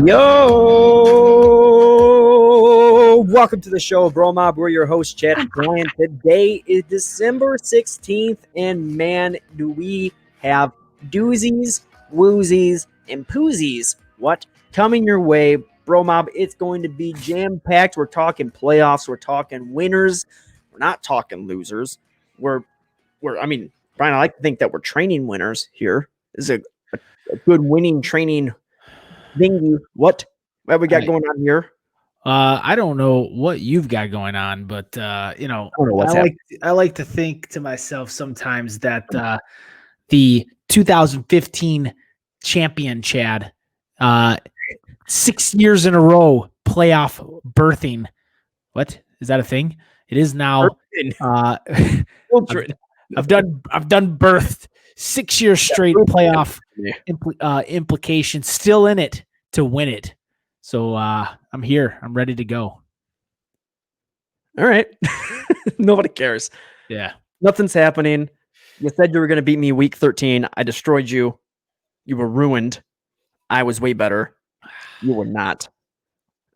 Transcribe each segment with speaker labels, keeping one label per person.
Speaker 1: Yo! Welcome to the show, BroMob. We're your host, Chad and Brian. Today is December 16th, and man, do we have doozies, woozies, and poozies. What? Coming your way, BroMob. It's going to be jam-packed. We're talking playoffs. We're talking winners. We're not talking losers. Brian, I like to think that we're training winners here. This is a good winning training thingy. What we got going on here?
Speaker 2: I don't know what you've got going on, but I like to think to myself sometimes that the 2015 champion Chad, 6 years in a row playoff birthing. What is that a thing? It is now. I've done birthed 6 years straight playoff implication, still in it to win it. So I'm here. I'm ready to go.
Speaker 1: All right. Nobody cares.
Speaker 2: Yeah.
Speaker 1: Nothing's happening. You said you were going to beat me week 13. I destroyed you. You were ruined. I was way better. You were not.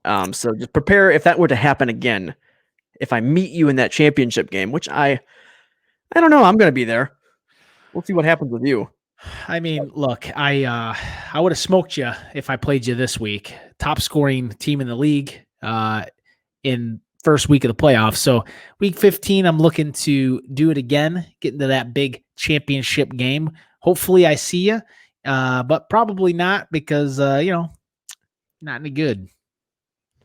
Speaker 1: So just prepare if that were to happen again. If I meet you in that championship game, which I don't know. I'm going to be there. We'll see what happens with you.
Speaker 2: I mean, look, I would have smoked you if I played you this week. Top scoring team in the league in first week of the playoffs. So week 15, I'm looking to do it again, get into that big championship game. Hopefully I see you, but probably not because, not any good.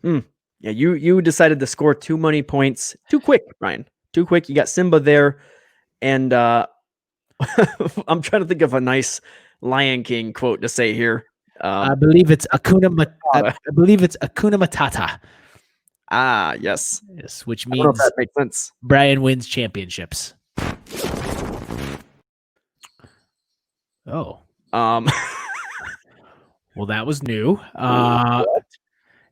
Speaker 1: Yeah, you decided to score too many points too quick, Ryan. Too quick. You got Simba there, and I'm trying to think of a nice Lion King quote to say here.
Speaker 2: I believe it's Akuna Matata.
Speaker 1: Ah, yes.
Speaker 2: Yes, which
Speaker 1: I don't know if
Speaker 2: means
Speaker 1: that makes sense.
Speaker 2: Brian wins championships. Oh.
Speaker 1: Well,
Speaker 2: that was new.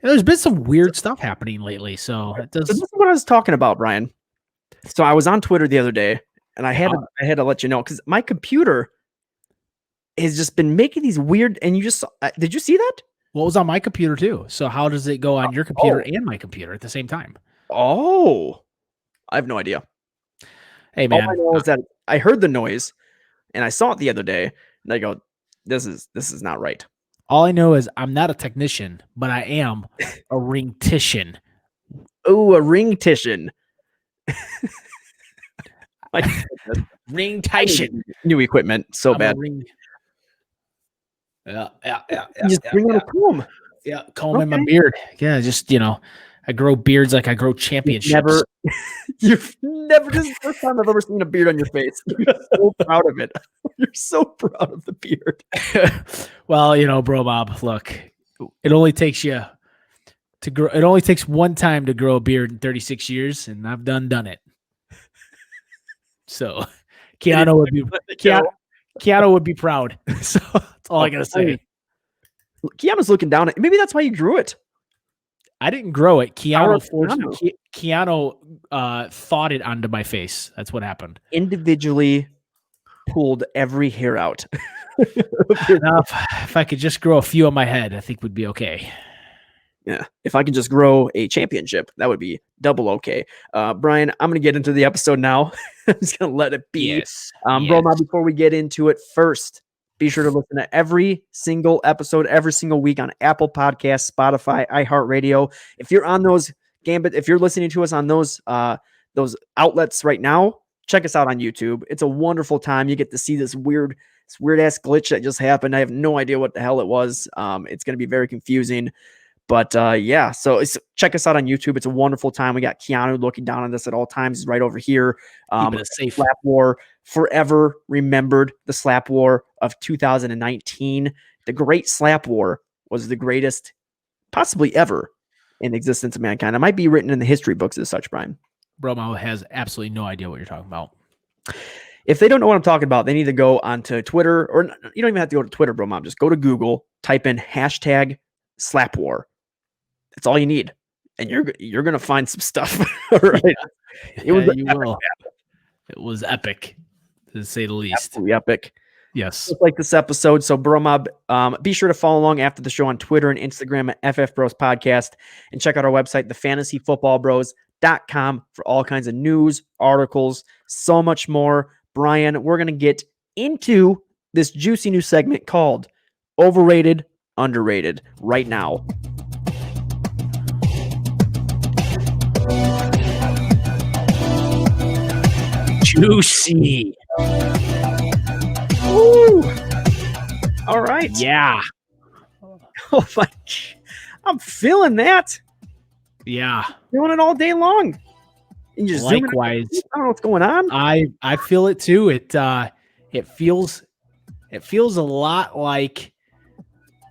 Speaker 2: There's been some weird stuff happening lately, so
Speaker 1: this is what I was talking about, Brian. So I was on Twitter the other day, and I had to let you know because my computer has just been making these weird. And you just did you see that?
Speaker 2: Well, it was on my computer too. So how does it go on your computer and my computer at the same time?
Speaker 1: Oh, I have no idea.
Speaker 2: Hey man,
Speaker 1: all I know is that I heard the noise, and I saw it the other day, and I go, "This is not right."
Speaker 2: All I know is I'm not a technician, but I am a ring-tician.
Speaker 1: Oh, a ring-tician.
Speaker 2: Ring-tician.
Speaker 1: New equipment, so
Speaker 2: I'm
Speaker 1: bad.
Speaker 2: Yeah.
Speaker 1: Just bring out a comb.
Speaker 2: Yeah, comb in my beard. Yeah, just, I grow beards like I grow championships.
Speaker 1: You've never, this is the first time I've ever seen a beard on your face. You're so proud of it. You're so proud of the beard.
Speaker 2: Well, BroMob, look, it only takes you to grow. It only takes one time to grow a beard in 36 years, and I've done it. So Keanu would be proud. So that's all I gotta say.
Speaker 1: Keanu's looking down at. Maybe that's why you grew it.
Speaker 2: I didn't grow it. Keanu thought it onto my face. That's what happened.
Speaker 1: Individually pulled every hair out.
Speaker 2: If I could just grow a few on my head, I think we'd be okay.
Speaker 1: Yeah. If I could just grow a championship, that would be double okay. Brian, I'm going to get into the episode now. I'm just going to let it be.
Speaker 2: Yes.
Speaker 1: BroMob, before we get into it, first, be sure to listen to every single episode, every single week on Apple Podcasts, Spotify, iHeartRadio. If you're on those if you're listening to us on those outlets right now, check us out on YouTube. It's a wonderful time. You get to see this weird ass glitch that just happened. I have no idea what the hell it was. It's going to be very confusing. But yeah, so check us out on YouTube. It's a wonderful time. We got Keanu looking down on this at all times. He's right over here. Slap War, forever remembered the Slap War of 2019. The Great Slap War was the greatest possibly ever in existence of mankind. It might be written in the history books as such, Brian.
Speaker 2: BroMob has absolutely no idea what you're talking about.
Speaker 1: If they don't know what I'm talking about, they need to go onto Twitter, or you don't even have to go to Twitter, BroMob. Just go to Google, type in #Slap War. That's all you need, and you're gonna find some stuff. Right?
Speaker 2: It was epic, to say the least.
Speaker 1: Absolutely epic.
Speaker 2: Yes.
Speaker 1: just like this episode. So BroMob, be sure to follow along after the show on Twitter and Instagram at FF Bros Podcast, and check out our website, thefantasyfootballbros.com, for all kinds of news, articles, so much more. Brian, we're going to get into this juicy new segment called Overrated, Underrated right now.
Speaker 2: Juicy.
Speaker 1: Woo! All right.
Speaker 2: Yeah.
Speaker 1: Oh my, I'm feeling that.
Speaker 2: Yeah.
Speaker 1: Feeling it all day long. And just
Speaker 2: Likewise.
Speaker 1: I don't know what's going on.
Speaker 2: I feel it too. It feels a lot like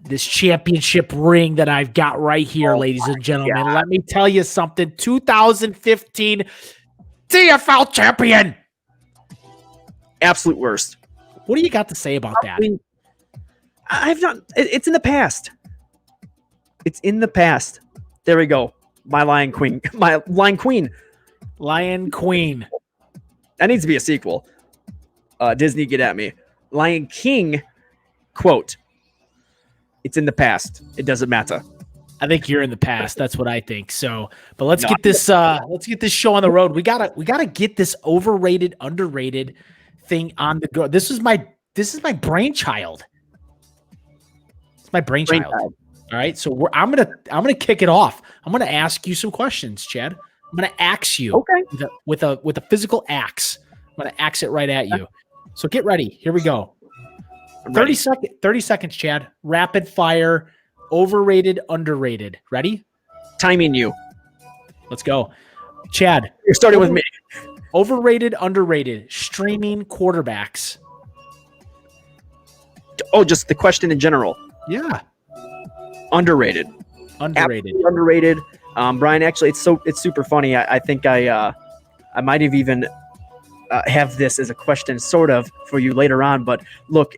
Speaker 2: this championship ring that I've got right here, ladies and gentlemen.
Speaker 1: God.
Speaker 2: Let me tell you something. 2015 CFL champion.
Speaker 1: Absolute worst.
Speaker 2: What do you got to say about that?
Speaker 1: I mean, I've not. It's in the past. It's in the past. There we go. My Lion Queen. My Lion Queen.
Speaker 2: Lion Queen.
Speaker 1: That needs to be a sequel. Disney, get at me. Lion King. Quote. It's in the past. It doesn't matter.
Speaker 2: I think you're in the past. That's what I think. So, but let's get this show on the road. We gotta get this overrated, underrated thing on the go. This is my brainchild. It's my brainchild. All right. So I'm gonna kick it off. I'm gonna ask you some questions, Chad. I'm gonna axe you.
Speaker 1: Okay.
Speaker 2: With a physical axe. I'm gonna axe it right at you. So get ready. Here we go. 30 seconds, Chad. Rapid fire. Overrated, underrated. Ready?
Speaker 1: Timing you.
Speaker 2: Let's go. Chad.
Speaker 1: You're starting with me.
Speaker 2: Overrated, underrated. Streaming quarterbacks.
Speaker 1: Oh, just the question in general.
Speaker 2: Yeah.
Speaker 1: Underrated.
Speaker 2: Underrated.
Speaker 1: Absolutely underrated. Brian, actually, it's super funny. I think I might have even have this as a question sort of for you later on. But look,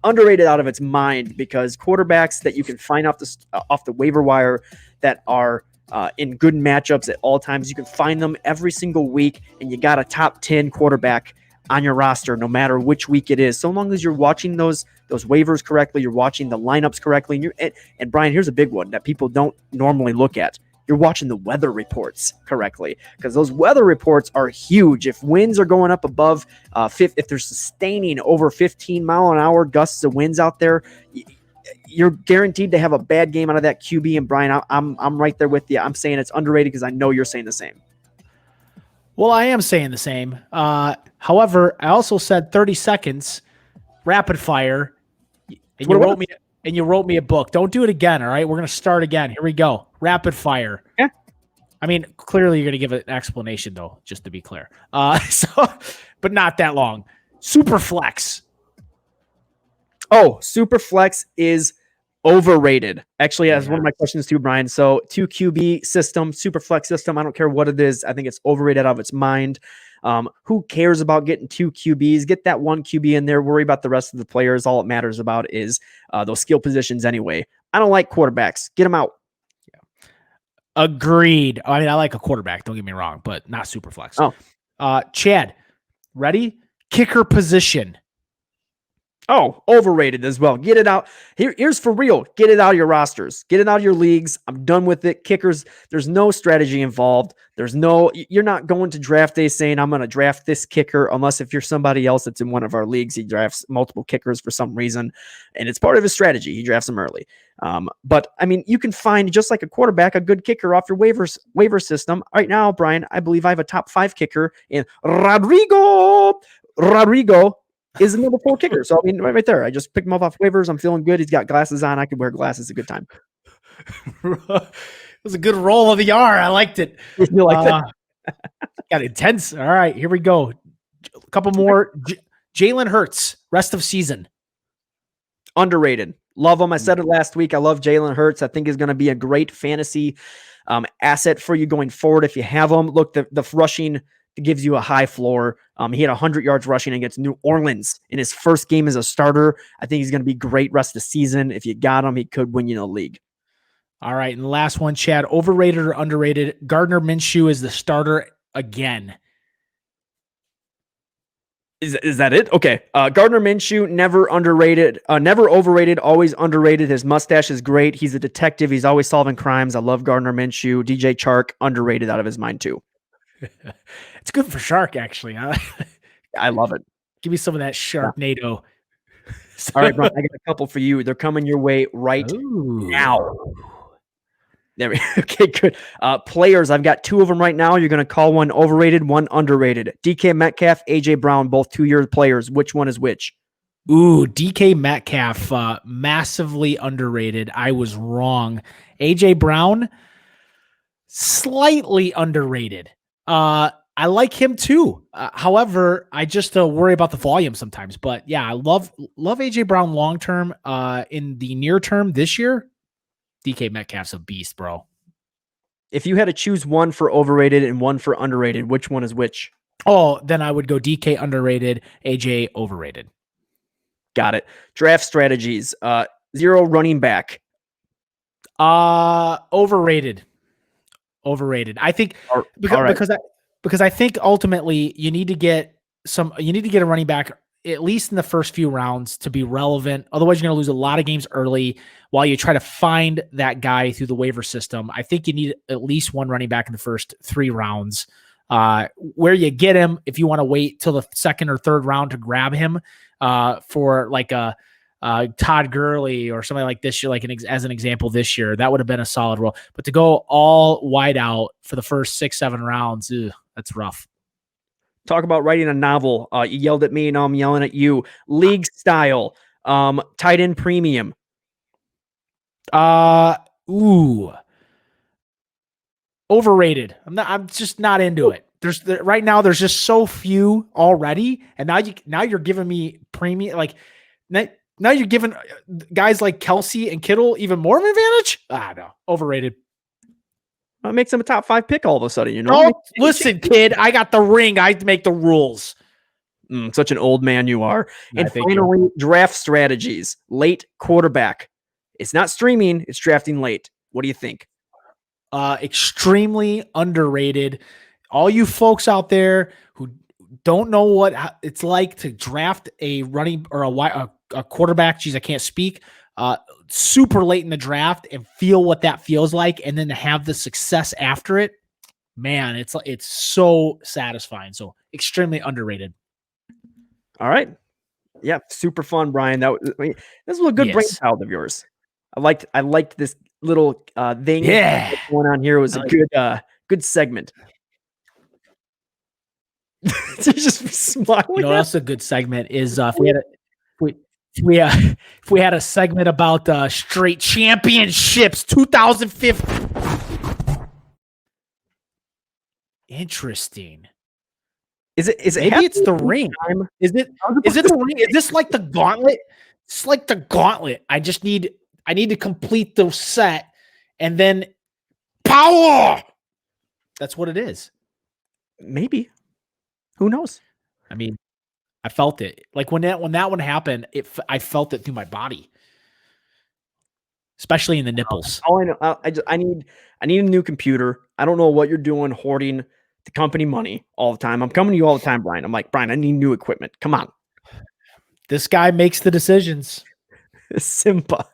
Speaker 1: underrated out of its mind, because quarterbacks that you can find off the waiver wire that are in good matchups at all times, you can find them every single week, and you got a top 10 quarterback on your roster no matter which week it is, so long as you're watching those waivers correctly, you're watching the lineups correctly, and Brian, here's a big one that people don't normally look at. You're watching the weather reports correctly, because those weather reports are huge. If winds are going up above if they're sustaining over 15-mile-an-hour gusts of winds out there, you're guaranteed to have a bad game out of that QB. And Brian, I'm right there with you. I'm saying it's underrated because I know you're saying the same.
Speaker 2: Well, I am saying the same. However, I also said 30 seconds, rapid fire, and you wrote me a book. Don't do it again, all right? We're going to start again. Here we go. Rapid fire.
Speaker 1: Yeah.
Speaker 2: I mean, clearly you're going to give an explanation, though, just to be clear. But not that long. Super flex.
Speaker 1: Oh, super flex is overrated. Actually, that's one of my questions too, Brian. So 2 QB system, super flex system, I don't care what it is. I think it's overrated out of its mind. Who cares about getting 2 QBs? Get that 1 QB in there. Worry about the rest of the players. All it matters about is those skill positions anyway. I don't like quarterbacks. Get them out.
Speaker 2: Yeah. Agreed. I mean, I like a quarterback. Don't get me wrong, but not super flex.
Speaker 1: Oh,
Speaker 2: Chad, ready? Kicker position.
Speaker 1: Oh, overrated as well. Get it out. Here's for real. Get it out of your rosters. Get it out of your leagues. I'm done with it. Kickers, there's no strategy involved. You're not going to draft day saying, I'm going to draft this kicker, unless if you're somebody else that's in one of our leagues, he drafts multiple kickers for some reason, and it's part of his strategy. He drafts them early. But I mean, you can find, just like a quarterback, a good kicker off your waiver system. Right now, Brian, I believe I have a top 5 kicker in Rodrigo is the number 4 kicker. So I mean, right there, I just picked him up off waivers. I'm feeling good. He's got glasses on. I could wear glasses a good time.
Speaker 2: It was a good roll of the R. I liked it.
Speaker 1: You like that?
Speaker 2: Got intense. All right, here we go. A couple more. Jalen Hurts, rest of season.
Speaker 1: Underrated. Love him. I said it last week. I love Jalen Hurts. I think he's going to be a great fantasy asset for you going forward if you have him. Look, the rushing gives you a high floor. He had 100 yards rushing against New Orleans in his first game as a starter. I think he's going to be great rest of the season. If you got him, he could win you the league.
Speaker 2: All right, and the last one, Chad, overrated or underrated? Gardner Minshew is the starter again.
Speaker 1: Is that it? Okay. Gardner Minshew, never underrated, never overrated, always underrated. His mustache is great. He's a detective. He's always solving crimes. I love Gardner Minshew. DJ Chark, underrated out of his mind too.
Speaker 2: It's good for Shark, actually. Huh?
Speaker 1: I love it.
Speaker 2: Give me some of that Sharknado.
Speaker 1: All right, Brian, I got a couple for you. They're coming your way right now. There we go. Okay, good. Players, I've got two of them right now. You're going to call one overrated, one underrated. DK Metcalf, AJ Brown, both 2-year players. Which one is which?
Speaker 2: Ooh, DK Metcalf, massively underrated. I was wrong. AJ Brown, slightly underrated. I like him too. However, I just worry about the volume sometimes. But yeah, I love AJ Brown long term. In the near term this year, DK Metcalf's a beast, bro.
Speaker 1: If you had to choose one for overrated and one for underrated, which one is which?
Speaker 2: Oh, then I would go DK underrated, AJ overrated.
Speaker 1: Got it. Draft strategies. 0 running back.
Speaker 2: Overrated. I think because I think ultimately you need to get a running back at least in the first few rounds to be relevant. Otherwise, you're going to lose a lot of games early while you try to find that guy through the waiver system. I think you need at least one running back in the first 3 rounds. Where you get him, if you want to wait till the 2nd or 3rd round to grab him for like a Todd Gurley or something like this year, like as an example this year, that would have been a solid role. But to go all wide out for the first 6-7 rounds, that's rough.
Speaker 1: Talk about writing a novel. You yelled at me, now I'm yelling at you. League style. Tight end premium.
Speaker 2: Overrated. I'm just not into it. Right now there's just so few already, and now you're giving me premium. Like now you're giving guys like Kelsey and Kittle even more of an advantage. No, overrated.
Speaker 1: It makes him a top 5 pick all of a sudden, you know?
Speaker 2: Oh, listen, kid, I got the ring. I make the rules.
Speaker 1: Such an old man you are. And finally, draft strategies. Late quarterback. It's not streaming. It's drafting late. What do you think?
Speaker 2: Extremely underrated. All you folks out there who don't know what it's like to draft a running or a quarterback. Geez, I can't speak. Super late in the draft and feel what that feels like, and then to have the success after it, man, it's so satisfying. So extremely underrated.
Speaker 1: All right, yeah, super fun, Brian. This was a good brainchild of yours. I liked this little thing.
Speaker 2: Yeah,
Speaker 1: going on here. It was a good segment. Just smiling.
Speaker 2: You know, that's a good segment. Is if we had a segment about straight championships 2015. Interesting.
Speaker 1: Is it
Speaker 2: maybe it's the ring? Is it the ring? Is this like the gauntlet? It's like the gauntlet. I need to complete the set and then power. That's what it is.
Speaker 1: Maybe. Who knows?
Speaker 2: I mean, I felt it. Like when that one happened, I felt it through my body, especially in the nipples.
Speaker 1: All I know, I need a new computer. I don't know what you're doing, hoarding the company money all the time. I'm coming to you all the time, Brian. I'm like, Brian, I need new equipment. Come on.
Speaker 2: This guy makes the decisions.
Speaker 1: Simba.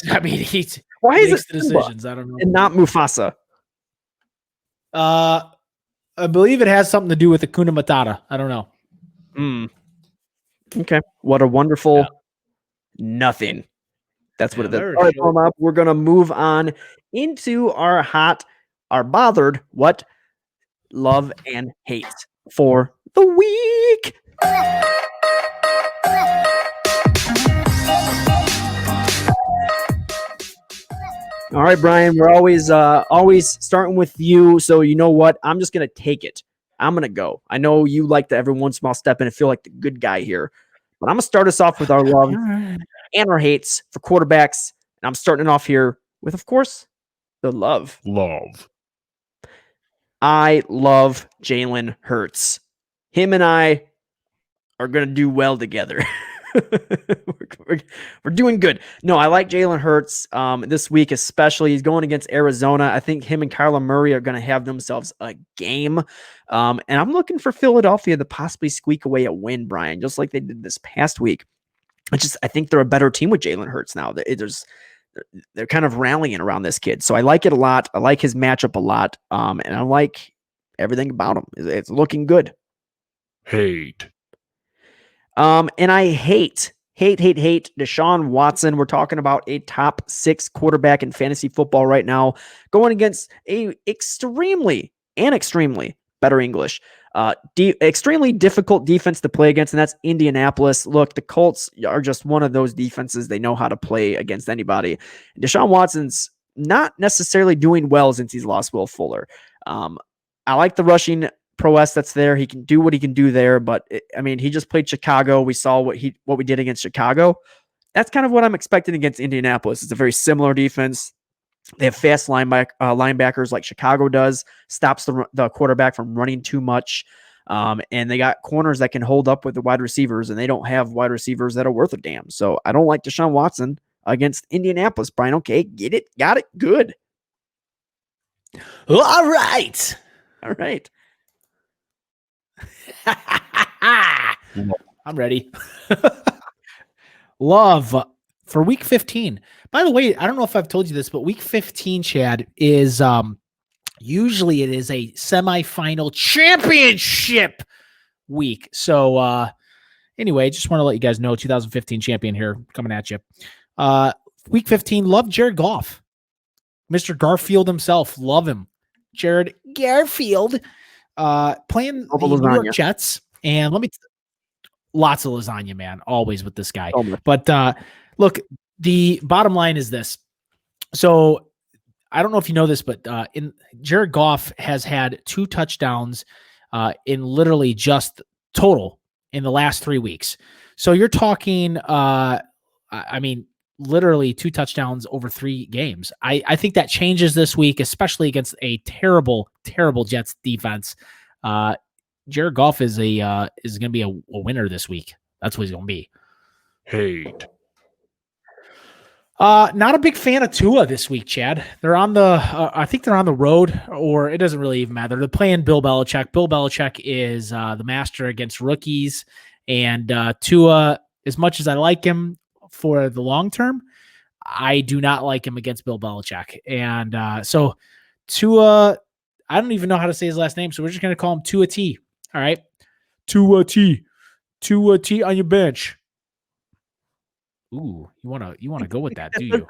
Speaker 2: I mean,
Speaker 1: why
Speaker 2: he
Speaker 1: is
Speaker 2: makes
Speaker 1: it
Speaker 2: the decisions? I don't know.
Speaker 1: And not Mufasa.
Speaker 2: I believe it has something to do with Hakuna Matata. I don't know.
Speaker 1: Okay. What a wonderful nothing. That's what it is. All right, BroMob, we're going to move on into our bothered, what, love, and hate for the week. All right, Brian, we're always starting with you. So you know what? I'm just going to take it. I'm going to go. I know you like to every once in a while step in and feel like the good guy here. But I'm going to start us off with our love and our hates for quarterbacks. And I'm starting it off here with, of course, the love. I love Jalen Hurts. Him and I are going to do well together. we're doing good. No, I like Jalen Hurts this week, especially. He's going against Arizona. I think him and Kyler Murray are going to have themselves a game. And I'm looking for Philadelphia to possibly squeak away a win, Brian, just like they did this past week. I think they're a better team with Jalen Hurts now. They're kind of rallying around this kid. So I like it a lot. I like his matchup a lot. And I like everything about him. It's looking good.
Speaker 3: Hate.
Speaker 1: And I hate Deshaun Watson. We're talking about a top 6 quarterback in fantasy football right now, going against a extremely better English, extremely difficult defense to play against, and that's Indianapolis. Look, the Colts are just one of those defenses. They know how to play against anybody. Deshaun Watson's not necessarily doing well since he's lost Will Fuller. I like the rushing prowess that's there. He can do what he can do there, but he just played Chicago. We saw what we did against Chicago. That's kind of what I'm expecting against Indianapolis. It's a very similar defense. They have fast linebackers like Chicago does, stops the quarterback from running too much. And they got corners that can hold up with the wide receivers, and they don't have wide receivers that are worth a damn. So I don't like Deshaun Watson against Indianapolis, Brian. Okay, get it? Got it? Good.
Speaker 2: All right. I'm ready. Love for week 15. By the way, I don't know if I've told you this, but week 15, Chad, is usually it is a semifinal championship week. So anyway, just want to let you guys know, 2015 champion here coming at you. Week 15, love Jared Goff. Mr. Garfield himself, love him. Jared Garfield playing the New York Jets. And lots of lasagna, man, always with this guy. But look, the bottom line is this. So I don't know if you know this, but Jared Goff has had 2 touchdowns in literally just total in the last 3 weeks. So you're talking, literally 2 touchdowns over 3 games. I think that changes this week, especially against a terrible, terrible Jets defense. Jared Goff is going to be a winner this week. That's what he's going to be.
Speaker 3: Hate.
Speaker 2: Not a big fan of Tua this week, Chad. They're on I think they're on the road, or it doesn't really even matter. They're playing Bill Belichick. Bill Belichick is the master against rookies, and Tua, as much as I like him for the long term, I do not like him against Bill Belichick. And so Tua, I don't even know how to say his last name, so we're just going to call him Tua T. All right. Tua T on your bench. Ooh, you wanna go with that, do you?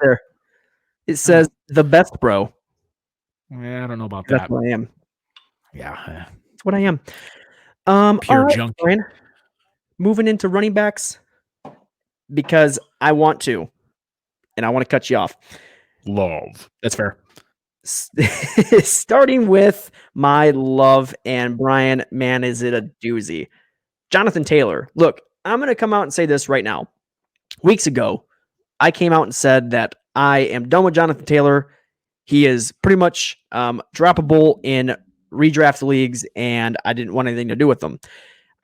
Speaker 1: It says the best bro.
Speaker 2: Yeah, I don't know about that.
Speaker 1: That's what I am.
Speaker 2: Yeah.
Speaker 1: That's what I am.
Speaker 2: Pure junk.
Speaker 1: Brian, moving into running backs because I want to, and I want to cut you off.
Speaker 3: Love.
Speaker 2: That's fair.
Speaker 1: Starting with my love, and Brian, man, is it a doozy. Jonathan Taylor. Look, I'm going to come out and say this right now. Weeks ago, I came out and said that I am done with Jonathan Taylor. He is pretty much droppable in redraft leagues, and I didn't want anything to do with him.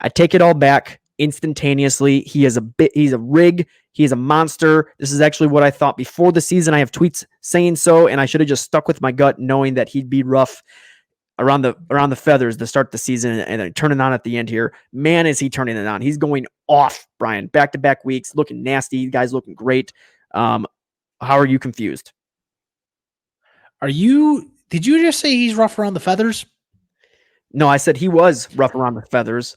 Speaker 1: I take it all back instantaneously. He's a rig. He's a monster. This is actually what I thought before the season. I have tweets saying so, and I should have just stuck with my gut, knowing that he'd be rough around the feathers to start the season and then turning on at the end here. Man, is he turning it on. He's going off, Brian. Back-to-back weeks, looking nasty. You guys looking great. How are you confused?
Speaker 2: Did you just say he's rough around the feathers?
Speaker 1: No, I said he was rough around the feathers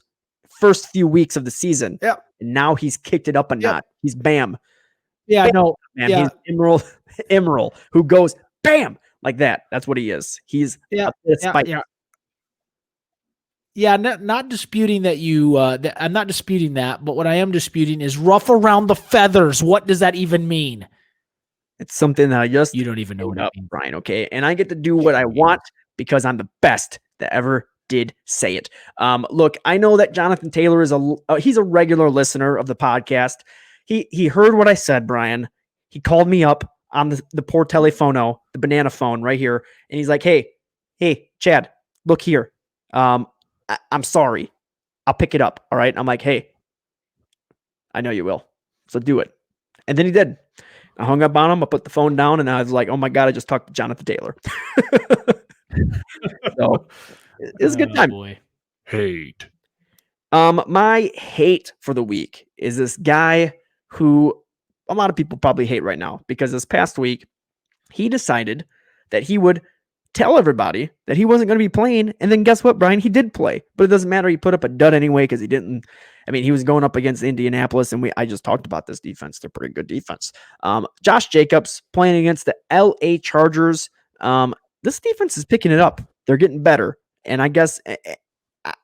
Speaker 1: first few weeks of the season.
Speaker 2: Yeah.
Speaker 1: And now he's kicked it up a notch. He's bam.
Speaker 2: Yeah,
Speaker 1: bam,
Speaker 2: no.
Speaker 1: Man,
Speaker 2: yeah.
Speaker 1: He's Emerald, who goes bam like that. That's what he is. He's
Speaker 2: not disputing that you I'm not disputing that, but what I am disputing is rough around the feathers. What does that even mean?
Speaker 1: It's something that
Speaker 2: you don't even know what it means,
Speaker 1: Brian, okay? And I get to do what I want because I'm the best that ever did say it. Look, I know that Jonathan Taylor is he's a regular listener of the podcast. He heard what I said, Brian. He called me up on the poor telephono, the banana phone right here, and he's like, hey, Chad, look here. I'm sorry. I'll pick it up, all right? I'm like, hey, I know you will. So do it. And then he did. I hung up on him. I put the phone down, and I was like, oh, my God, I just talked to Jonathan Taylor. So it was a good time.
Speaker 2: Boy.
Speaker 3: Hate.
Speaker 1: My hate for the week is this guy who a lot of people probably hate right now, because this past week he decided that he would tell everybody that he wasn't going to be playing. And then guess what, Brian? He did play, but it doesn't matter. He put up a dud anyway because he didn't. I mean, he was going up against Indianapolis, and I just talked about this defense. They're pretty good defense. Josh Jacobs playing against the LA Chargers. This defense is picking it up. They're getting better. And I guess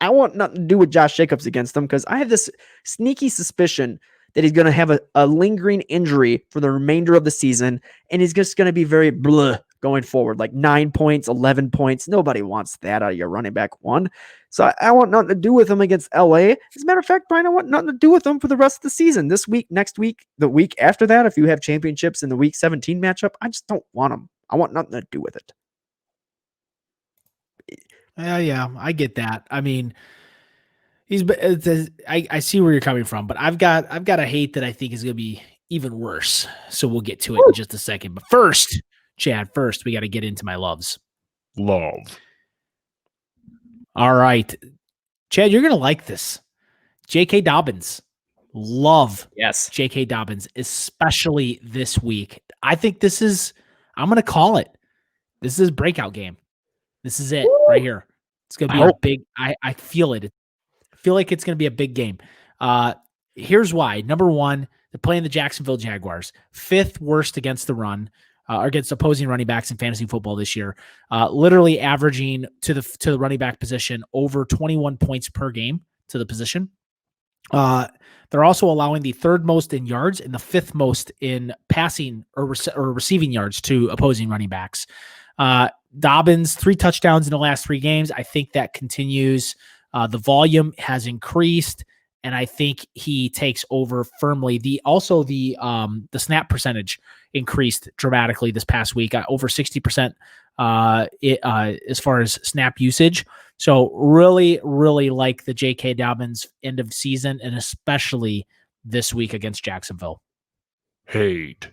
Speaker 1: I want nothing to do with Josh Jacobs against them, because I have this sneaky suspicion that he's going to have a lingering injury for the remainder of the season, and he's just going to be very blah going forward, like 9 points, 11 points. Nobody wants that out of your running back one. So I want nothing to do with him against LA. As a matter of fact, Brian, I want nothing to do with him for the rest of the season. This week, next week, the week after that, if you have championships in the week 17 matchup, I just don't want him. I want nothing to do with it.
Speaker 2: Yeah, I get that. I mean, I see where you're coming from, but I've got a hate that I think is going to be even worse. So we'll get to it in just a second. But first, Chad, we got to get into my loves.
Speaker 3: Love.
Speaker 2: All right, Chad, you're going to like this. J.K. Dobbins. Love.
Speaker 1: Yes.
Speaker 2: J.K. Dobbins, especially this week. I think I'm going to call it. This is a breakout game. This is it right here. It's going to be a big, I feel it. I feel like it's going to be a big game. Here's why. Number one, they're playing the Jacksonville Jaguars, 5th worst against the run, or against opposing running backs in fantasy football this year, literally averaging to the running back position over 21 points per game to the position. They're also allowing the 3rd most in yards and the 5th most in passing or receiving yards to opposing running backs. Dobbins, 3 touchdowns in the last 3 games. I think that continues. The volume has increased, and I think he takes over firmly. The snap percentage increased dramatically this past week, over 60% as far as snap usage. So really, really like the J.K. Dobbins end of season, and especially this week against Jacksonville.
Speaker 3: Hate.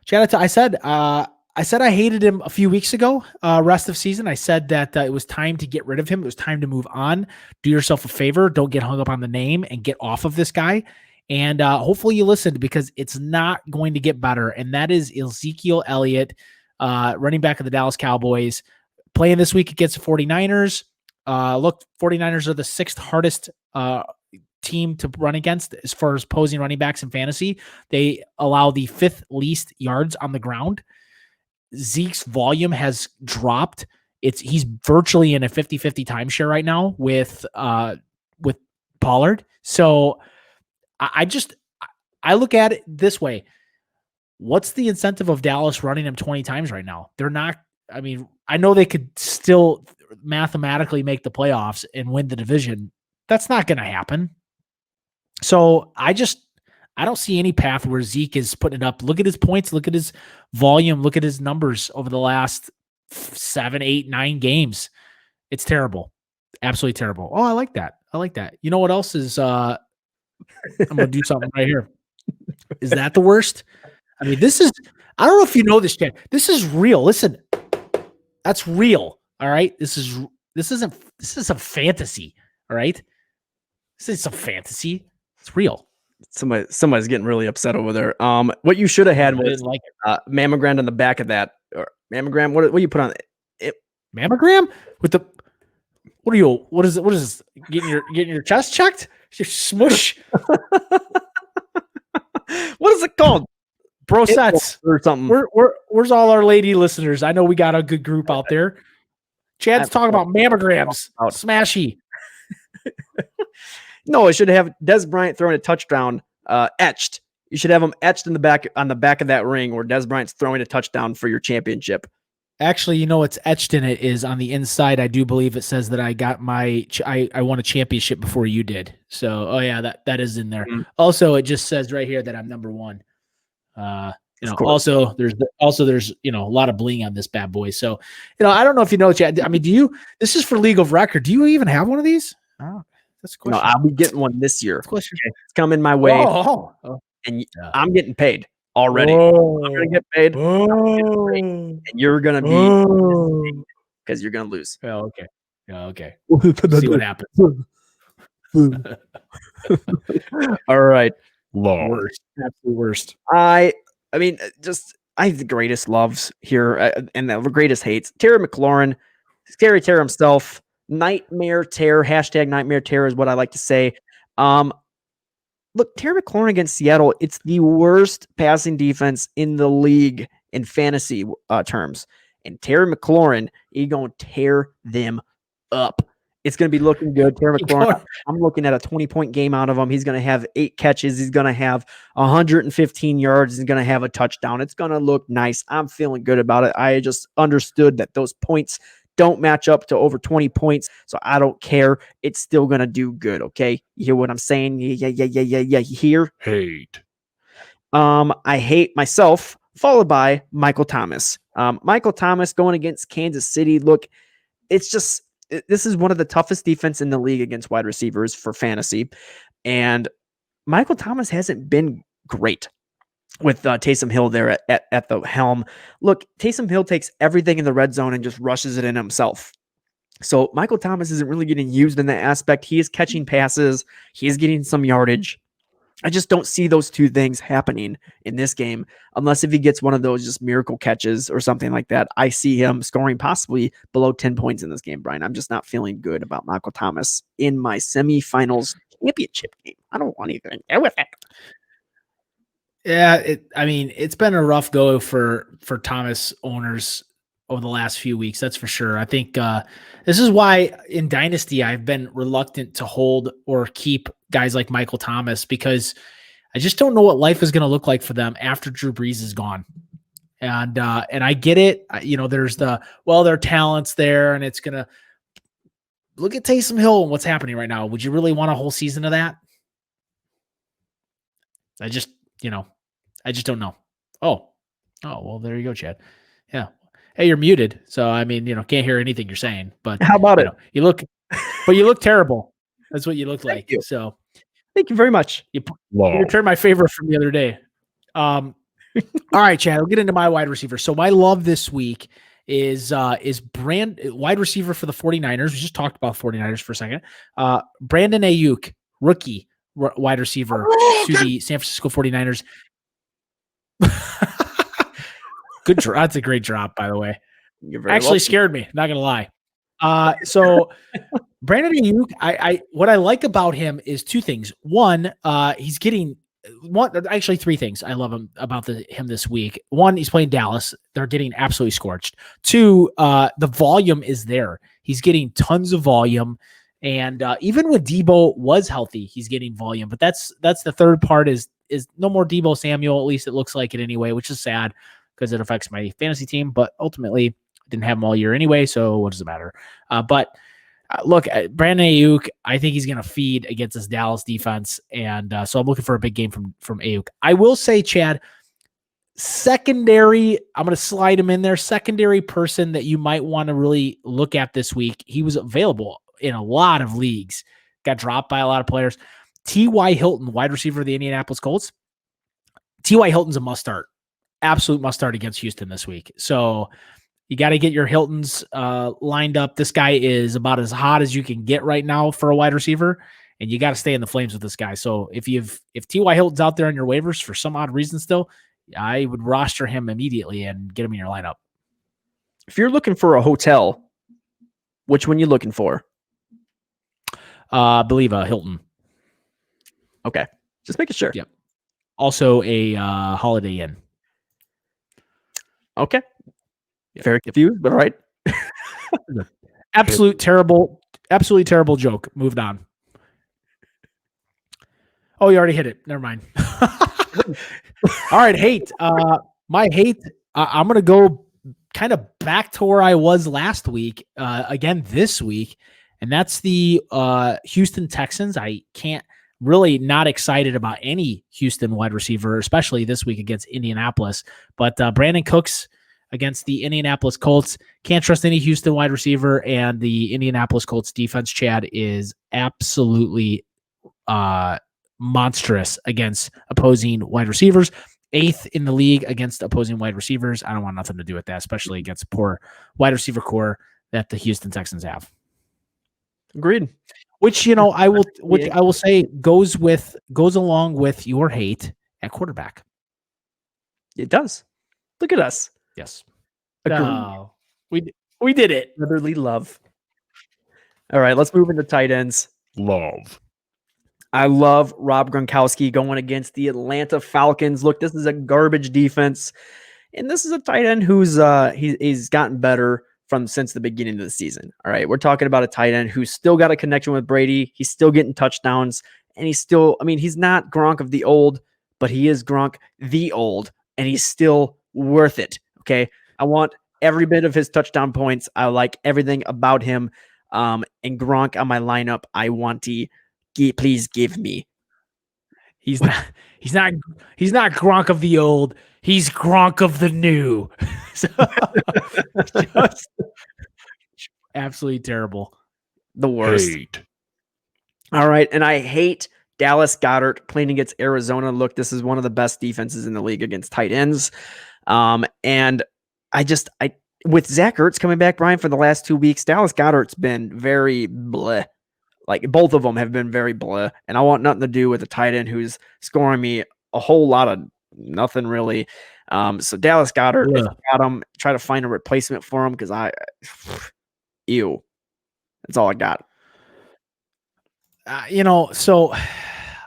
Speaker 2: Chad, I said I hated him a few weeks ago, rest of season. I said that it was time to get rid of him. It was time to move on. Do yourself a favor. Don't get hung up on the name and get off of this guy. And hopefully you listened, because it's not going to get better. And that is Ezekiel Elliott, running back of the Dallas Cowboys, playing this week against the 49ers. 49ers are the 6th hardest team to run against as far as opposing running backs in fantasy. They allow the 5th least yards on the ground. Zeke's volume has dropped. He's virtually in a 50-50 timeshare right now with Pollard. So I look at it this way. What's the incentive of Dallas running him 20 times right now? They're not. I mean, I know they could still mathematically make the playoffs and win the division. That's not going to happen. So I don't see any path where Zeke is putting it up. Look at his points. Look at his volume. Look at his numbers over the last 7, 8, 9 games. It's terrible. Absolutely terrible. Oh, I like that. You know what else is, I'm going to do something right here. Is that the worst? I mean, I don't know if you know this, Chad. This is real. Listen, that's real. All right. This is a fantasy. All right. This is some fantasy. It's real.
Speaker 1: Somebody's getting really upset over there. What you should have had was like mammogram on the back of that, or mammogram. What do you put on it?
Speaker 2: Mammogram with the. What are you? What is it? What is this? Getting your chest checked? Your smush.
Speaker 1: What is it called?
Speaker 2: Bro sets
Speaker 1: or something.
Speaker 2: Where's all our lady listeners? I know we got a good group out there. Chad's talking about mammograms. Smashy.
Speaker 1: No, it should have Des Bryant throwing a touchdown etched. You should have him etched on the back of that ring where Des Bryant's throwing a touchdown for your championship.
Speaker 2: Actually, you know what's etched in it is on the inside. I do believe it says that I got I won a championship before you did. So, oh yeah, that is in there. Mm-hmm. Also, it just says right here that I'm number 1. Also there's a lot of bling on this bad boy. So, I don't know if you know, Chad. I mean, this is for legal record. Do you even have one of these? Oh. That's a
Speaker 1: No,
Speaker 2: question.
Speaker 1: I'll be getting one this year.
Speaker 2: That's a question.
Speaker 1: It's coming my way,
Speaker 2: Oh.
Speaker 1: and
Speaker 2: Yeah.
Speaker 1: I'm getting paid already.
Speaker 2: Oh.
Speaker 1: I'm gonna get paid, and you're gonna be because you're gonna lose.
Speaker 2: Oh, okay. Yeah, okay. See what happens.
Speaker 1: All right.
Speaker 3: Love.
Speaker 2: Worst. Absolute worst.
Speaker 1: I mean, I have the greatest loves here and the greatest hates. Terry McLaurin, Scary Terror himself, Nightmare Terror, hashtag Nightmare Terror is what I like to say. Look, Terry McLaurin against Seattle, it's the worst passing defense in the league in fantasy terms. And Terry McLaurin, he's going to tear them up. It's going to be looking good. Terry McLaurin, I'm looking at a 20-point game out of him. He's going to have 8 catches. He's going to have 115 yards. He's going to have a touchdown. It's going to look nice. I'm feeling good about it. I just understood that those points don't match up to over 20 points, so I don't care. It's still going to do good, okay? You hear what I'm saying? Yeah. You hear?
Speaker 3: Hate.
Speaker 1: I hate myself, followed by Michael Thomas. Michael Thomas going against Kansas City. Look, it's just this is one of the toughest defense in the league against wide receivers for fantasy. And Michael Thomas hasn't been great with Taysom Hill there at the helm. Look, Taysom Hill takes everything in the red zone and just rushes it in himself. So Michael Thomas isn't really getting used in that aspect. He is catching passes. He is getting some yardage. I just don't see those two things happening in this game unless if he gets one of those just miracle catches or something like that. I see him scoring possibly below 10 points in this game, Brian. I'm just not feeling good about Michael Thomas in my semifinals championship game. I don't want anything with it.
Speaker 2: Yeah, it's been a rough go for Thomas owners over the last few weeks. That's for sure. I think this is why in Dynasty I've been reluctant to hold or keep guys like Michael Thomas because I just don't know what life is going to look like for them after Drew Brees is gone. And I get it. There's their talent's there, and it's gonna look at Taysom Hill and what's happening right now. Would you really want a whole season of that? I just don't know. Oh, well, there you go, Chad. Yeah. Hey, you're muted. So, can't hear anything you're saying, but
Speaker 1: how about it?
Speaker 2: You look terrible. That's what you look like.
Speaker 1: You.
Speaker 2: So
Speaker 1: thank you very much.
Speaker 2: You returned my favor from the other day. All right, Chad, I'll get into my wide receiver. So my love this week is wide receiver for the 49ers. We just talked about 49ers for a second. Brandon Ayuk, rookie wide receiver to the San Francisco 49ers. Good drop. That's a great drop, by the way. Actually scared me. Not gonna lie. So Brandon Ayuk, what I like about him is two things. One, he's getting actually three things I love about him this week. One, he's playing Dallas. They're getting absolutely scorched. Two, the volume is there. He's getting tons of volume. And even when Debo was healthy, he's getting volume. But that's the third part is no more Debo Samuel. At least it looks like it anyway, which is sad because it affects my fantasy team. But ultimately, I didn't have him all year anyway, so what does it matter? Look, Brandon Ayuk, I think he's going to feed against this Dallas defense. And so I'm looking for a big game from Ayuk. I will say, Chad, secondary, I'm going to slide him in there. Secondary person that you might want to really look at this week. He was available in a lot of leagues, got dropped by a lot of players. T.Y. Hilton, wide receiver of the Indianapolis Colts. T.Y. Hilton's a must start, absolute must start against Houston this week. So you got to get your Hiltons lined up. This guy is about as hot as you can get right now for a wide receiver, and you got to stay in the flames with this guy. So if T.Y. Hilton's out there on your waivers for some odd reason still, I would roster him immediately and get him in your lineup.
Speaker 1: If you're looking for a hotel, which one you looking for?
Speaker 2: I believe Hilton.
Speaker 1: Okay. Just making sure.
Speaker 2: Yep. Also a Holiday Inn.
Speaker 1: Okay. Yep. Very confused, but all right.
Speaker 2: Absolutely terrible joke. Moved on. Oh, you already hit it. Never mind. All right, hate. My hate, I'm going to go kind of back to where I was last week, again this week, and that's the Houston Texans. I can't really not excited about any Houston wide receiver, especially this week against Indianapolis. But Brandon Cooks, against the Indianapolis Colts. Can't trust any Houston wide receiver, and the Indianapolis Colts defense, Chad, is absolutely monstrous against opposing wide receivers. 8th in the league against opposing wide receivers. I don't want nothing to do with that, especially against poor wide receiver core that the Houston Texans have.
Speaker 1: Agreed.
Speaker 2: Which, I will say goes along with your hate at quarterback.
Speaker 1: It does. Look at us.
Speaker 2: Yes.
Speaker 1: Agreed.
Speaker 2: Oh, we did it.
Speaker 1: Brotherly love. All right, let's move into tight ends.
Speaker 3: Love.
Speaker 1: I love Rob Gronkowski going against the Atlanta Falcons. Look, this is a garbage defense, and this is a tight end who's he's gotten better since the beginning of the season. All right, we're talking about a tight end who's still got a connection with Brady. He's still getting touchdowns, and he's not Gronk of the old, but he is Gronk the old, and he's still worth it. Okay, I want every bit of his touchdown points. I like everything about him. And Gronk on my lineup, I want to. Please give me.
Speaker 2: He's not Gronk of the old. He's Gronk of the new. So, just absolutely terrible.
Speaker 1: The worst.
Speaker 3: Hate.
Speaker 1: All right, and I hate Dallas Goedert playing against Arizona. Look, this is one of the best defenses in the league against tight ends. And I with Zach Ertz coming back, Brian, for the last 2 weeks, Dallas Goedert's been very bleh. Like, both of them have been very bleh, and I want nothing to do with a tight end who's scoring me a whole lot of nothing really. So Dallas Goedert, if you got him, try to find a replacement for him because ew. That's all I got.
Speaker 2: So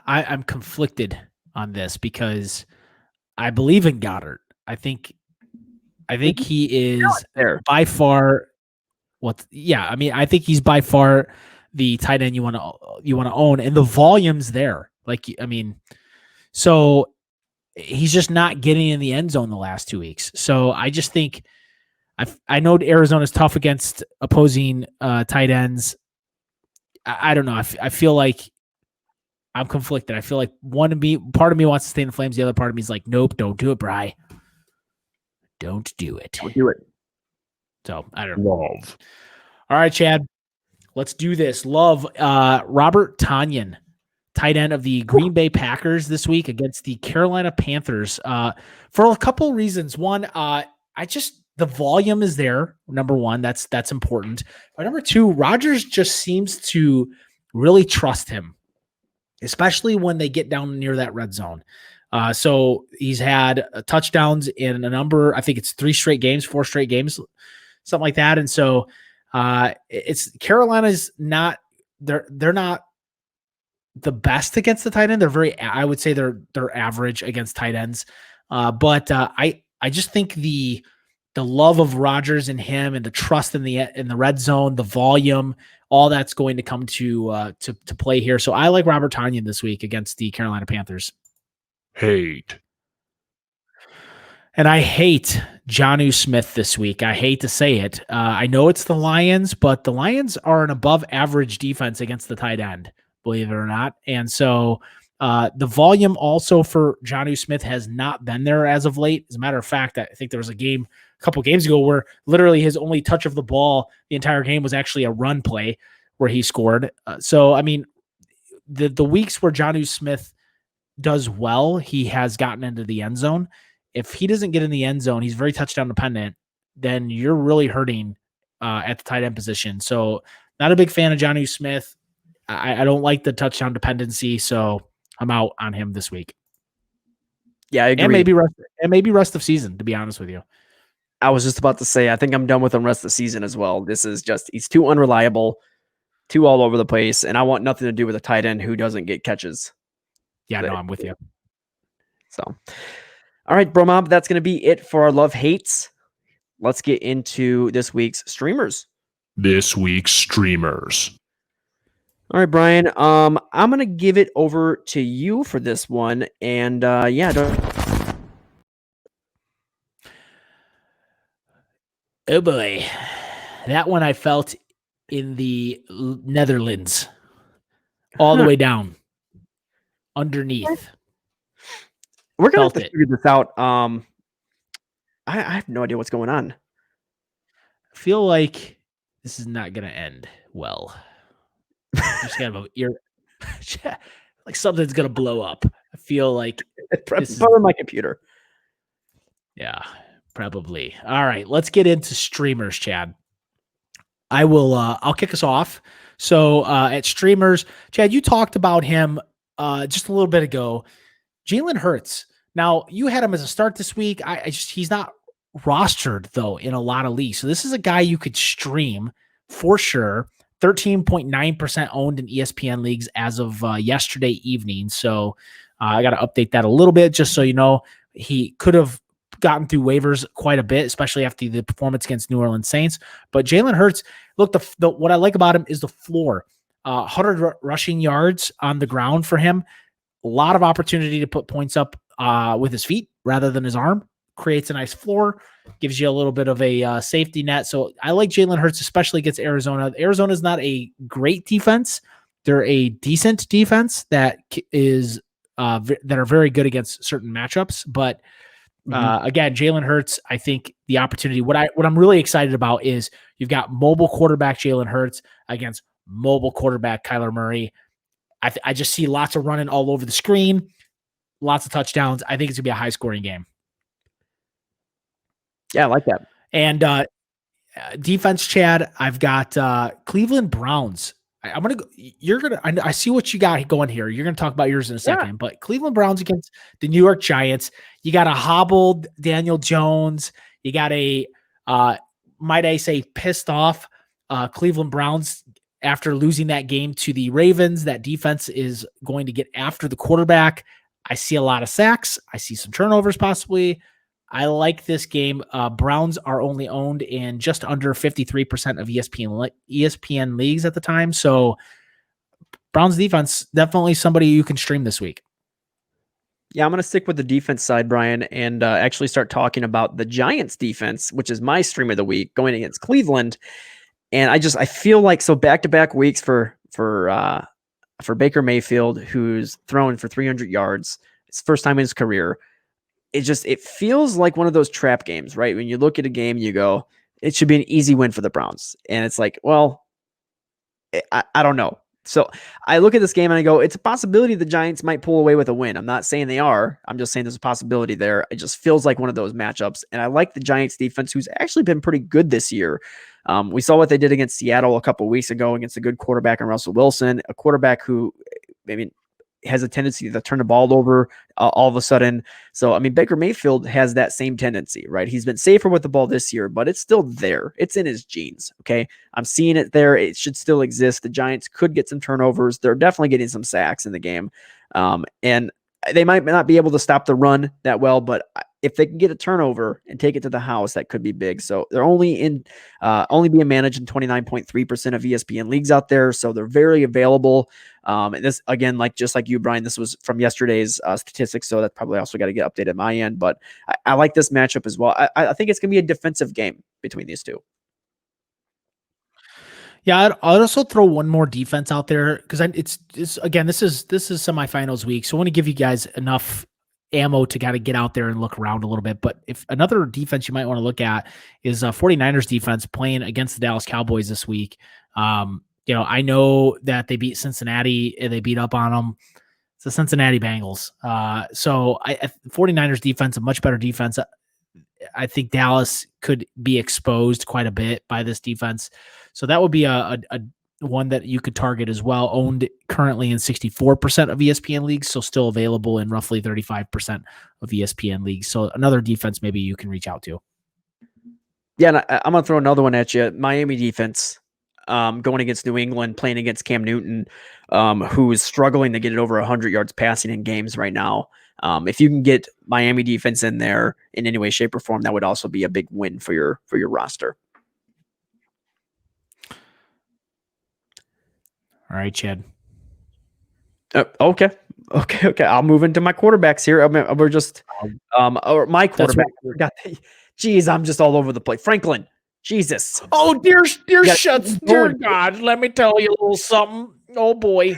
Speaker 2: I'm conflicted on this because I believe in Goddard. I think he is by far I think he's by far the tight end you want to own, and the volume's there. So he's just not getting in the end zone the last 2 weeks. So I just think I know Arizona's tough against opposing tight ends. I don't know. I feel like I'm conflicted. I feel like part of me wants to stay in the Flames. The other part of me is like, nope, don't do it, Bri. Don't do it.
Speaker 1: Don't do it.
Speaker 2: So I don't know.
Speaker 3: Love.
Speaker 2: All right, Chad. Let's do this. Love Robert Tonyan, tight end of the Green Bay Packers this week against the Carolina Panthers for a couple reasons. One, the volume is there. Number one, that's important. But number two, Rodgers just seems to really trust him, especially when they get down near that red zone. So he's had touchdowns in a number, I think it's 4 straight games, something like that. And so it's Carolina's not, they're not the best against the tight end. I would say they're average against tight ends. But I just think the love of Rodgers and him and the trust in the red zone, the volume, all that's going to come to play here. So I like Robert Tonyan this week against the Carolina Panthers.
Speaker 3: Hate.
Speaker 2: And I hate Jonnu Smith this week. I hate to say it. I know it's the Lions, but the Lions are an above average defense against the tight end, believe it or not. And so the volume also for Jonnu Smith has not been there as of late. As a matter of fact, I think there was a couple games ago where literally his only touch of the ball the entire game was actually a run play where he scored. So, I mean, the weeks where Jonnu Smith does well, he has gotten into the end zone. If he doesn't get in the end zone, he's very touchdown dependent, then you're really hurting at the tight end position. So not a big fan of Jonnu Smith. I don't like the touchdown dependency, so I'm out on him this week.
Speaker 1: Yeah, I agree.
Speaker 2: And maybe rest of season, to be honest with you.
Speaker 1: I was just about to say, I think I'm done with him rest of the season as well. This is he's too unreliable, too all over the place, and I want nothing to do with a tight end who doesn't get catches.
Speaker 2: Yeah, no, I'm with you.
Speaker 1: So, all right, BroMob, that's going to be it for our love hates. Let's get into this week's streamers.
Speaker 3: This week's streamers.
Speaker 1: All right, Brian. I'm going to give it over to you for this one. And
Speaker 2: Oh boy. That one I felt in the Netherlands. All the way down. Underneath.
Speaker 1: We're going to have to figure this out. I have no idea what's going on.
Speaker 2: I feel like this is not going to end well. Just kind of like something's going to blow up. I feel like
Speaker 1: Probably my computer.
Speaker 2: Yeah, probably. All right, let's get into streamers, Chad. I'll kick us off. So at streamers, Chad, you talked about him just a little bit ago. Jalen Hurts. Now you had him as a start this week. He's not rostered though in a lot of leagues. So this is a guy you could stream for sure. 13.9% owned in ESPN leagues as of yesterday evening. So I got to update that a little bit just so you know. He could have gotten through waivers quite a bit, especially after the performance against New Orleans Saints. But Jalen Hurts, look, what I like about him is the floor. 100 rushing yards on the ground for him. A lot of opportunity to put points up with his feet rather than his arm. Creates a nice floor, gives you a little bit of a safety net. So I like Jalen Hurts, especially against Arizona. Arizona is not a great defense. They're a decent defense that is that are very good against certain matchups. But again, Jalen Hurts, I think the opportunity, what I'm really excited about is you've got mobile quarterback Jalen Hurts against mobile quarterback Kyler Murray. I just see lots of running all over the screen, lots of touchdowns. I think it's going to be a high scoring game.
Speaker 1: Yeah, I like that.
Speaker 2: And defense, Chad, I've got Cleveland Browns. I see what you got going here. You're going to talk about yours in a second, but Cleveland Browns against the New York Giants. You got a hobbled Daniel Jones. You got a, might I say, pissed off Cleveland Browns after losing that game to the Ravens. That defense is going to get after the quarterback. I see a lot of sacks. I see some turnovers possibly. I like this game. Browns are only owned in just under 53% of ESPN leagues at the time. So Browns defense, definitely somebody you can stream this week.
Speaker 1: Yeah, I'm going to stick with the defense side, Brian, and actually start talking about the Giants defense, which is my stream of the week going against Cleveland. And I feel like so back-to-back weeks for Baker Mayfield, who's thrown for 300 yards. It's first time in his career. It feels like one of those trap games, right? When you look at a game, you go, it should be an easy win for the Browns. And it's like, well, I don't know. So I look at this game and I go, it's a possibility the Giants might pull away with a win. I'm not saying they are. I'm just saying there's a possibility there. It just feels like one of those matchups. And I like the Giants defense, who's actually been pretty good this year. We saw what they did against Seattle a couple of weeks ago against a good quarterback in Russell Wilson, a quarterback who, has a tendency to turn the ball over all of a sudden. So, Baker Mayfield has that same tendency, right? He's been safer with the ball this year, but it's still there. It's in his genes. Okay. I'm seeing it there. It should still exist. The Giants could get some turnovers. They're definitely getting some sacks in the game. And they might not be able to stop the run that well, but if they can get a turnover and take it to the house, that could be big. So they're only being managed in 29.3% of ESPN leagues out there. So they're very available. And this, again, just like you, Brian, this was from yesterday's statistics. So that's probably also got to get updated at my end, but I like this matchup as well. I think it's going to be a defensive game between these two.
Speaker 2: Yeah, I'd also throw one more defense out there because it's again, this is semifinals week. So I want to give you guys enough ammo to kind of get out there and look around a little bit. But if another defense you might want to look at is 49ers defense playing against the Dallas Cowboys this week. I know that they beat Cincinnati and they beat up on them. It's the Cincinnati Bengals. So 49ers defense, a much better defense. I think Dallas could be exposed quite a bit by this defense. So that would be a one that you could target as well. Owned currently in 64% of ESPN leagues, so still available in roughly 35% of ESPN leagues. So another defense maybe you can reach out to.
Speaker 1: Yeah, and I'm going to throw another one at you. Miami defense going against New England, playing against Cam Newton, who is struggling to get it over 100 yards passing in games right now. If you can get Miami defense in there in any way, shape, or form, that would also be a big win for your roster.
Speaker 2: All right, Chad.
Speaker 1: Okay. I'll move into my quarterbacks here. We're just or my quarterback. Geez, I'm just all over the place. Franklin. Jesus.
Speaker 2: Oh, dear shucks, dear God. Let me tell you a little something. Oh boy.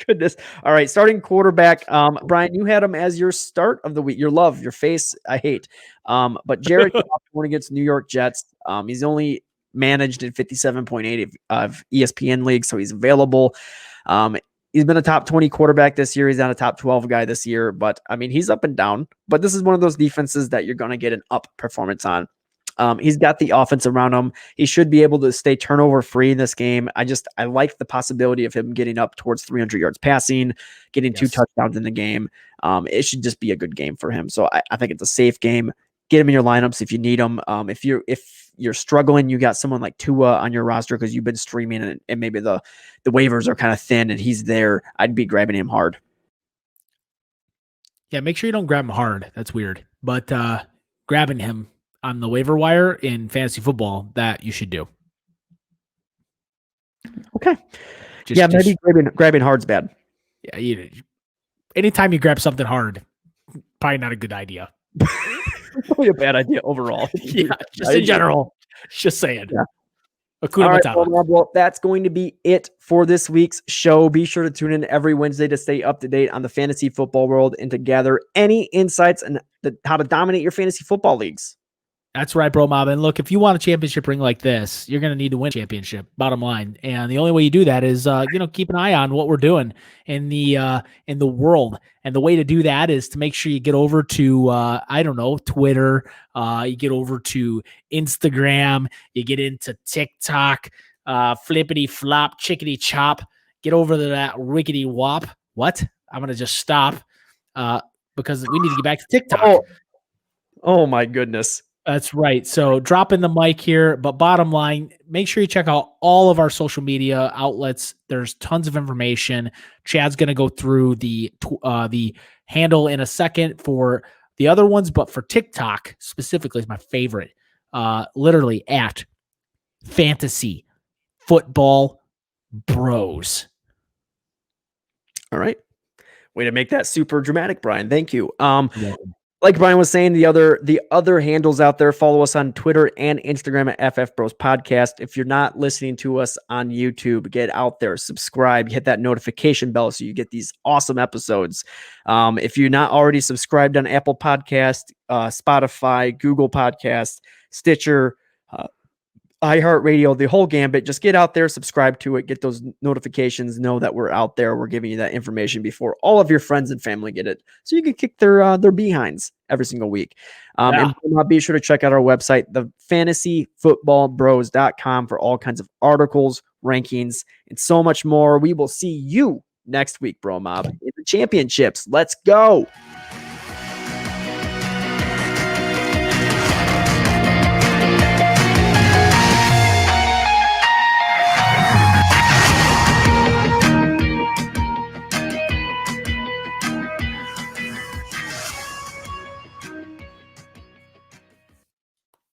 Speaker 1: Goodness. All right. Starting quarterback. Brian, you had him as your start of the week. Your love, your face, I hate. But Jared Goff going against New York Jets. He's only managed in 57.8 of ESPN leagues, so he's available. He's been a top 20 quarterback this year. He's not a top 12 guy this year, but I mean, he's up and down. But this is one of those defenses that you're going to get an up performance on. He's got the offense around him. He should be able to stay turnover free in this game. I like the possibility of him getting up towards 300 yards passing, getting 2 touchdowns in the game. It should just be a good game for him. So I think it's a safe game. Get him in your lineups if you need him. If you're struggling, you got someone like Tua on your roster because you've been streaming and maybe the waivers are kind of thin and he's there, I'd be grabbing him hard.
Speaker 2: Yeah, make sure you don't grab him hard. That's weird. But grabbing him on the waiver wire in fantasy football, that you should do.
Speaker 1: Okay. Maybe grabbing hard's bad.
Speaker 2: Yeah, anytime you grab something hard, probably not a good idea.
Speaker 1: Probably a bad idea overall.
Speaker 2: Yeah, just in general. Just saying.
Speaker 1: Yeah.
Speaker 2: All right,
Speaker 1: well, that's going to be it for this week's show. Be sure to tune in every Wednesday to stay up to date on the fantasy football world and to gather any insights on how to dominate your fantasy football leagues.
Speaker 2: That's right, BroMob. And look, if you want a championship ring like this, you're going to need to win a championship, bottom line. And the only way you do that is, keep an eye on what we're doing in the world. And the way to do that is to make sure you get over to, Twitter. You get over to Instagram. You get into TikTok, flippity flop, chickity chop. Get over to that rickety wop. What? I'm going to just stop because we need to get back to TikTok.
Speaker 1: Oh my goodness.
Speaker 2: That's right. So dropping the mic here, but bottom line, make sure you check out all of our social media outlets. There's tons of information. Chad's going to go through the handle in a second for the other ones, but for TikTok specifically is my favorite. Literally at Fantasy Football Bros.
Speaker 1: All right. Way to make that super dramatic, Brian. Thank you. Like Brian was saying, the other handles out there, follow us on Twitter and Instagram at FF Bros Podcast. If you're not listening to us on YouTube, get out there, subscribe, hit that notification bell so you get these awesome episodes. If you're not already subscribed on Apple Podcast, Spotify, Google Podcast, Stitcher, iHeartRadio, the whole gambit, just get out there, subscribe to it, get those notifications, know that we're out there. We're giving you that information before all of your friends and family get it. So you can kick their behinds every single week. And be sure to check out our website, the fantasyfootballbros.com for all kinds of articles, rankings, and so much more. We will see you next week, BroMob, in the championships. Let's go.